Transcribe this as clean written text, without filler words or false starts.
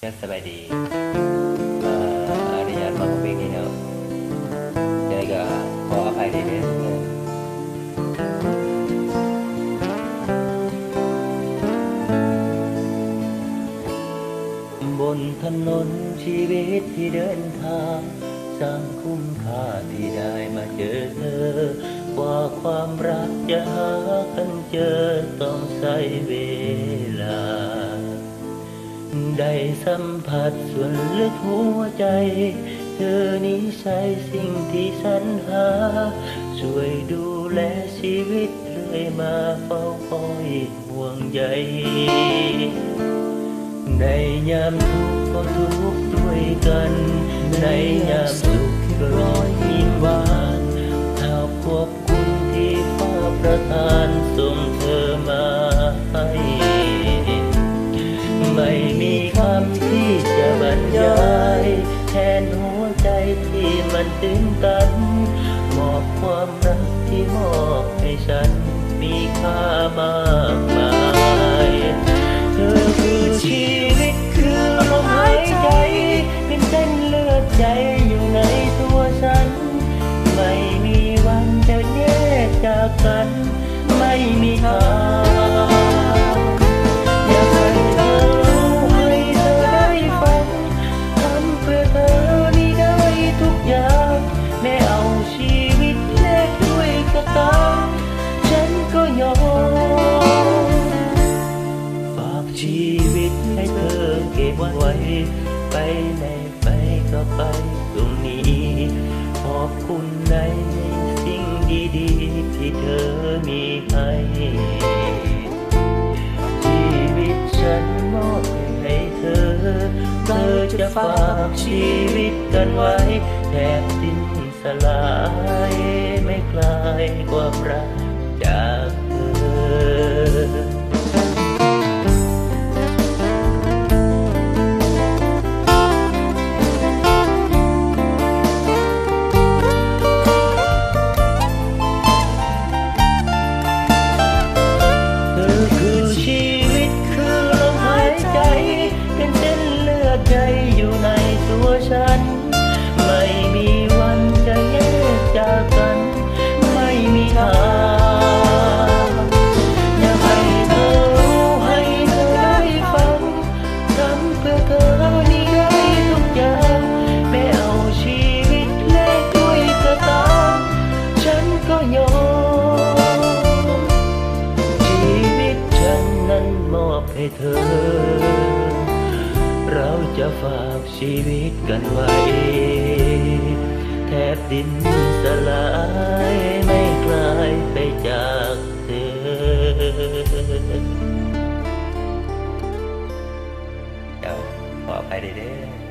ยังสบายดีอนุญาตมาเพลงนี้เนาะยังไงก็ขออภัยด้วยเด้อบนถนนชีวิตที่เดินทางสร้างคุ้มค่าที่ได้มาเจอเธอกว่าความรักจะหากันเจอต้องใช้เวลาได้สัมผัสส่วนลึกหัวใจเธอนี้ใช่สิ่งที่สรรหาช่วยดูแลชีวิตเลยมาเฝ้าคอยห่วงใยในยามทุกข์ก็ทุกข์ด้วยกันในยามสุขก็รอยยิ้มหวานหากขอบคุณที่ฟ้าประทานส่งเธอมาให้ไม่มีคำที่จะบรรยายแทนหัวใจที่มันตื้นตันมอบความรักที่มอบให้ฉันมีค่ามากมายเธอคือชีวิตคือลมหายใจเป็นเส้นเลือดใจอยู่ในตัวฉันไม่มีวันจะแยกจากกันไม่มีทางอยากให้เธอรู้ให้เธอได้ฟังทำเพื่อเธอนี่ได้ทุกอย่างแม้เอาชีวิตแลกด้วยกระตาฉันก็ยอมฝากชีวิตให้เธอเก็บไว้ไปไหนไปก็ไปตรงนี้ขอบคุณในสิ่งดีๆที่เธอมีให้ชีวิตฉันมอบให้เธอเธอจะฝากชีวิตกันไว้แทบสิ้นสลายไม่คลายความรักจากเธอใจอยู่ในตัวฉันไม่มีวันจะแยกจากกันไม่มีทางอยากให้เธอรู้ให้เธอได้ฟังทำเพื่อเธอนี่ได้ทุกอย่างแม้เอาชีวิตแลกด้วยกระตาฉันก็ยอมชีวิตฉันนั้นมอบให้เธอเราจะฝากชีวิตกันไว้แทบดินสลายไม่คลายไปจากเธอเดี๋ยวขออภัยด้วยเด้อ